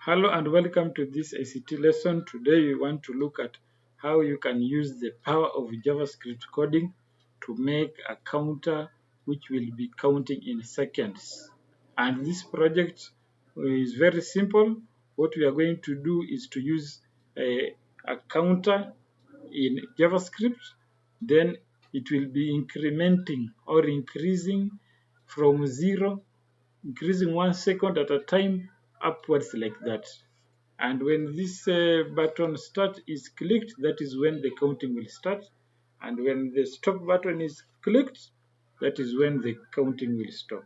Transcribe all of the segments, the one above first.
Hello and welcome to this ICT lesson. Today we want to look at how you can use the power of JavaScript coding to make a counter which will be counting in seconds. And this project is very simple. What we are going to do is to use a counter in JavaScript. Then it will be incrementing or increasing from 0, increasing 1 second at a time upwards like that. And when this button start is clicked, that is when the counting will start. And when the stop button is clicked, that is when the counting will stop.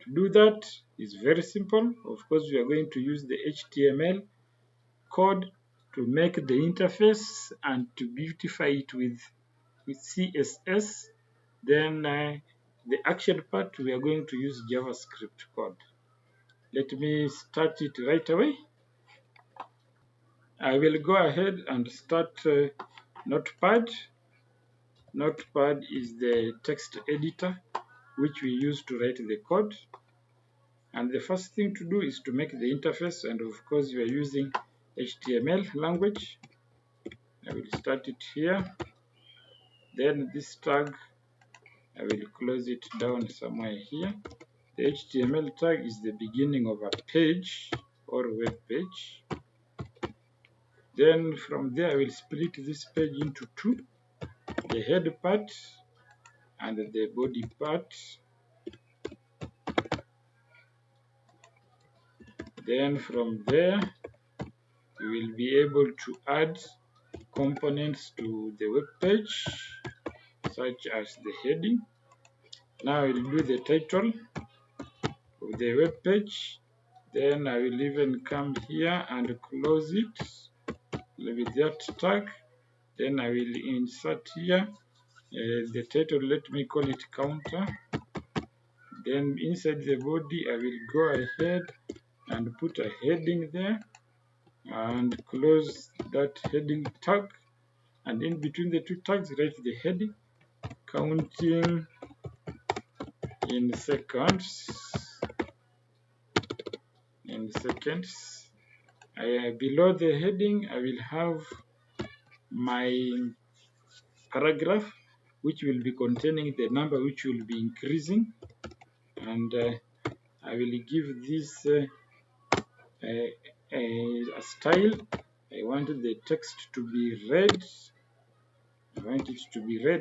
To do that is very simple. Of course, we are going to use the HTML code to make the interface and to beautify it with CSS. Then the action part, we are going to use JavaScript code. Let me start it right away. I will go ahead and start Notepad. Notepad is the text editor which we use to write the code. And the first thing to do is to make the interface, and of course we are using HTML language. I will start it here. Then this tag, I will close it down somewhere here. The HTML tag is the beginning of a page or web page. Then from there I will split this page into two, the head part and the body part. Then from there you will be able to add components to the web page, such as the heading. Now I will do the title of the web page. Then I will even come here and close it with that tag. Then I will insert here the title, let me call it counter. Then inside the body I will go ahead and put a heading there and close that heading tag, and in between the two tags write the heading counting in seconds. Below the heading I will have my paragraph which will be containing the number which will be increasing, and I will give this a style. I want the text to be red.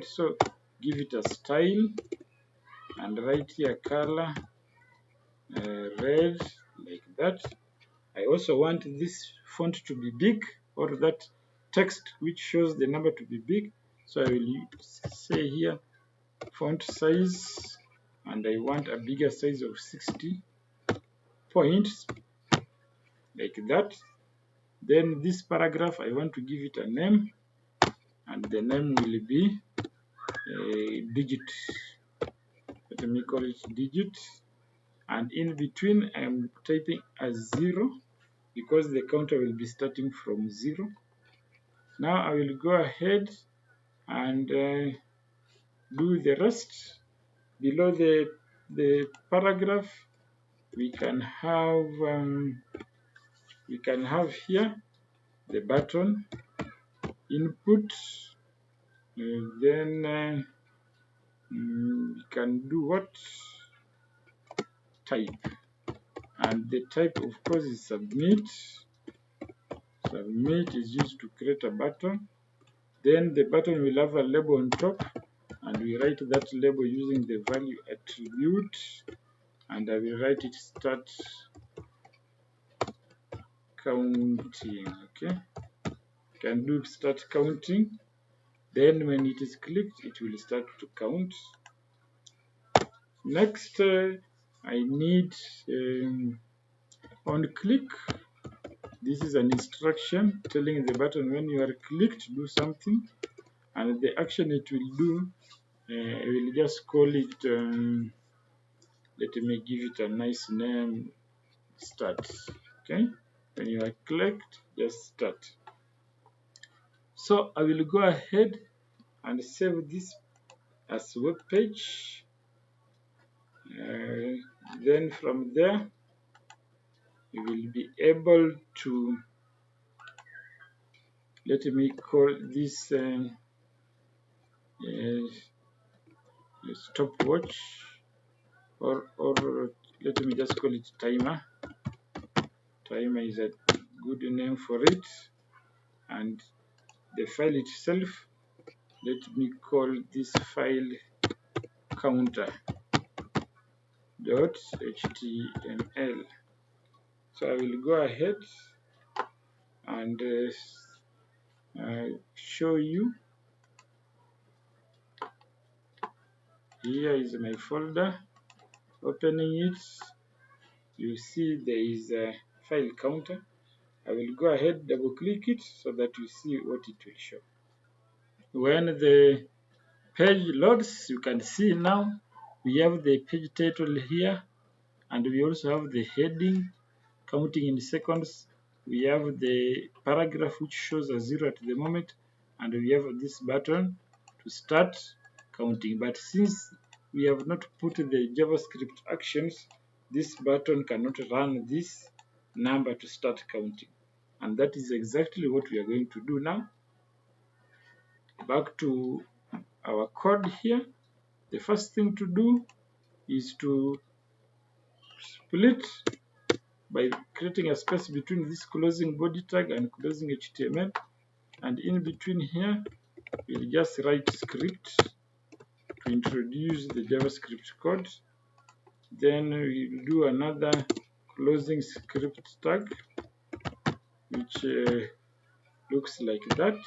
So give it a style and write here color red, like that. I also want this font to be big, or that text which shows the number to be big. So I will say here font size, and I want a bigger size of 60 points, like that. Then this paragraph I want to give it a name, and the name will be digit. Let me call it digit. And in between I'm typing a 0 because the counter will be starting from 0. Now I will go ahead and do the rest. Below the paragraph we can have here the button input. Then we can do what type, and the type of course is submit. Submit is used to create a button. Then the button will have a label on top, and we write that label using the value attribute, and I will write it start counting. Okay, can do start counting. Then when it is clicked it will start to count. Next I need on click. This is an instruction telling the button when you are clicked do something, and the action it will do, I will just call it, let me give it a nice name, start. Okay, when you are clicked, just start. So I will go ahead and save this as web page. Then from there you will be able to, let me call this stopwatch, or let me just call it timer. Timer is a good name for it. And the file itself, let me call this file counter.html. So I will go ahead and show you. Here is my folder. Opening it, you see there is a file counter. I will go ahead, double click it so that you see what it will show. When the page loads, you can see now we have the page title here, and we also have the heading counting in seconds. We have the paragraph which shows a 0 at the moment, and we have this button to start counting. But since we have not put the JavaScript actions, this button cannot run this number to start counting. And that is exactly what we are going to do now. Back to our code here. The first thing to do is to split by creating a space between this closing body tag and closing HTML, and in between here we'll just write script to introduce the JavaScript code. Then we'll do another closing script tag which looks like that.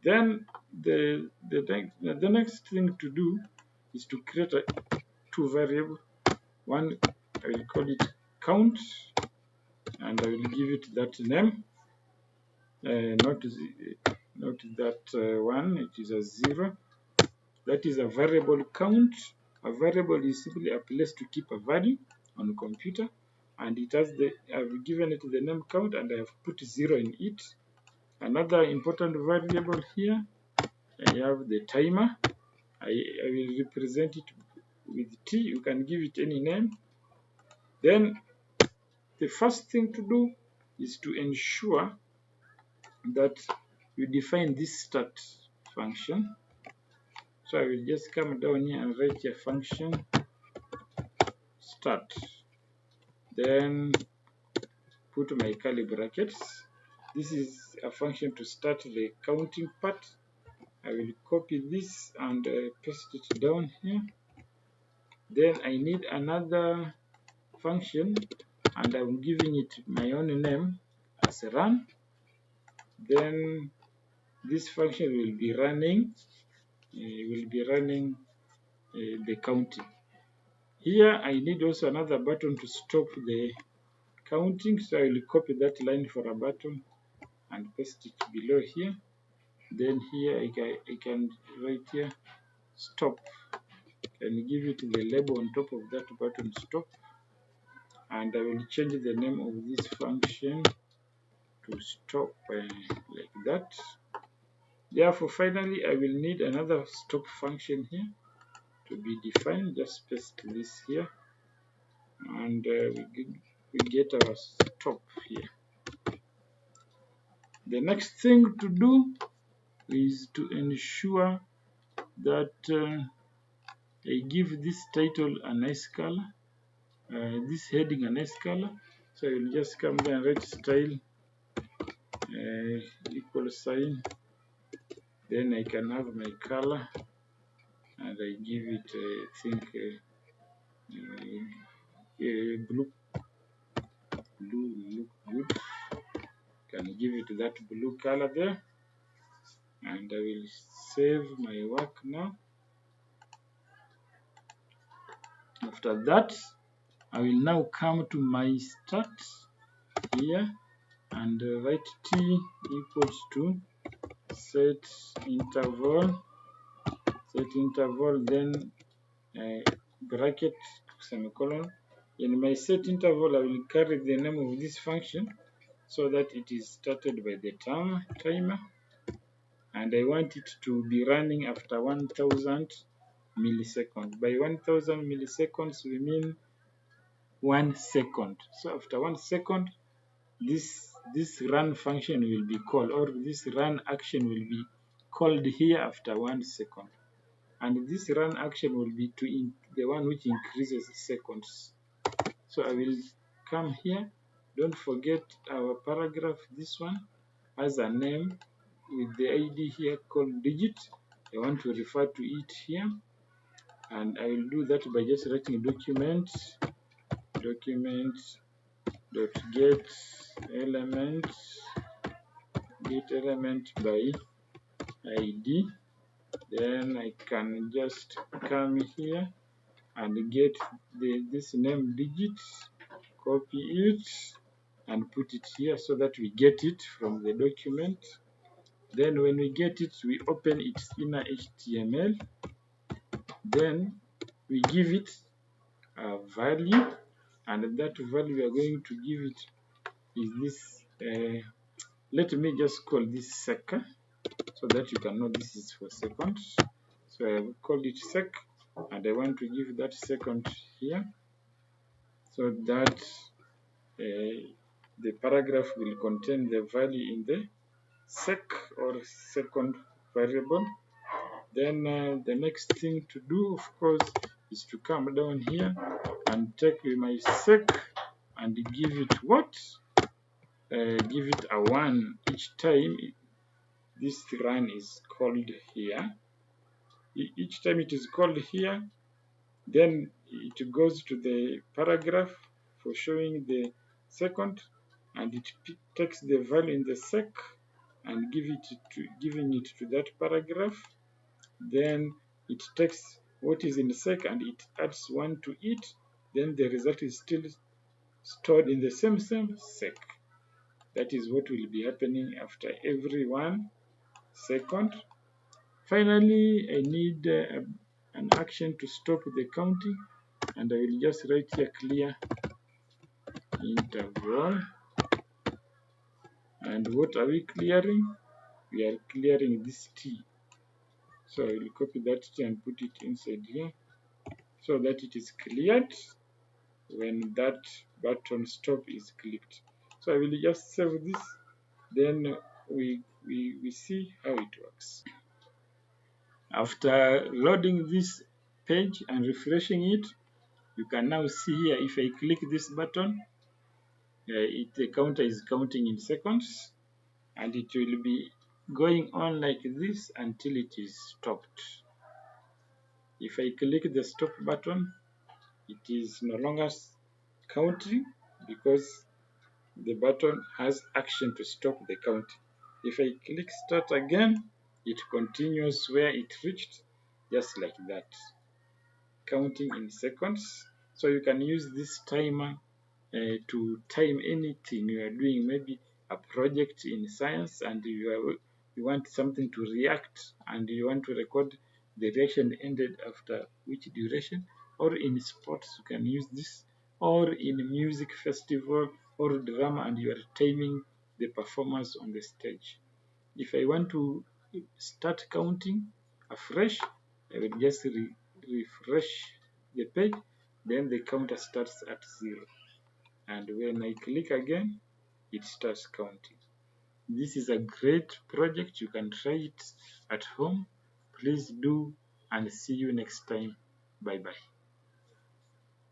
Then the next thing to do is to create two variables. One, I will call it count, and I will give it that name. Not that one, it is a 0. That is a variable count. A variable is simply a place to keep a value on a computer, and it has I've given it the name count, and I have put 0 in it. Another important variable here, I have the timer. I will represent it with T. You can give it any name. Then the first thing to do is to ensure that you define this start function. So I will just come down here and write a function start. Then put my curly brackets. This is a function to start the counting part. I will copy this and paste it down here. Then I need another function, and I'm giving it my own name as run. Then this function will be running the counting. Here I need also another button to stop the counting, so I will copy that line for a button and paste it below here. Then here I can write here stop, and give it the label on top of that button stop, and I will change the name of this function to stop like that. Therefore, finally, I will need another stop function here to be defined. Just paste this here, and we get our stop here. The next thing to do is to ensure that I give this title a nice color, this heading a nice color. So I will just come there and write style equal sign. Then I can have my color, and I give it, I think, blue look good. Can give it that blue color there, and I will save my work now. After that, I will now come to my start here and write t equals to set interval, then bracket semicolon. In my set interval, I will carry the name of this function so that it is started by the timer, and I want it to be running after 1000 milliseconds. By 1000 milliseconds, we mean 1 second. So after 1 second, this run function will be called, or this run action will be called here after 1 second. And this run action will be the one which increases seconds. So I will come here. Don't forget our paragraph, this one has a name with the ID here called digit. I want to refer to it here, and I will do that by just writing document dot get element by ID. Then I can just come here and get this name digit, copy it and put it here so that we get it from the document. Then when we get it, we open its inner HTML. Then we give it a value, and that value we are going to give it is this. Let me just call this sec, so that you can know this is for seconds. So I will call it sec, and I want to give that second here, so that the paragraph will contain the value in the sec or second variable. Then the next thing to do, of course, is to come down here and take my sec and give it what? Give it a 1 each time this run is called here. Each time it is called here, then it goes to the paragraph for showing the second, and it takes the value in the sec and giving it to that paragraph. Then it takes what is in the sec and it adds 1 to it. Then the result is still stored in the same sec. That is what will be happening after every 1 second. Finally, I need an action to stop the counting, and I will just write here clear interval. And what are we clearing? We are clearing this T. So I will copy that T and put it inside here so that it is cleared when that button stop is clicked. So I will just save this, then we see how it works. After loading this page and refreshing it, you can now see here, if I click this button, the counter is counting in seconds, and it will be going on like this until it is stopped. If I click the stop button, it is no longer counting because the button has action to stop the counting. If I click start again, it continues where it reached, just like that, counting in seconds. So you can use this timer to time anything you are doing, maybe a project in science, and you want something to react and you want to record the reaction ended after which duration. Or in sports you can use this, or in a music festival or drama, and you are timing the performance on the stage. If I want to start counting afresh, I will just refresh the page, then the counter starts at 0. And when I click again, it starts counting. This is a great project. You can try it at home. Please do, and see you next time. Bye bye.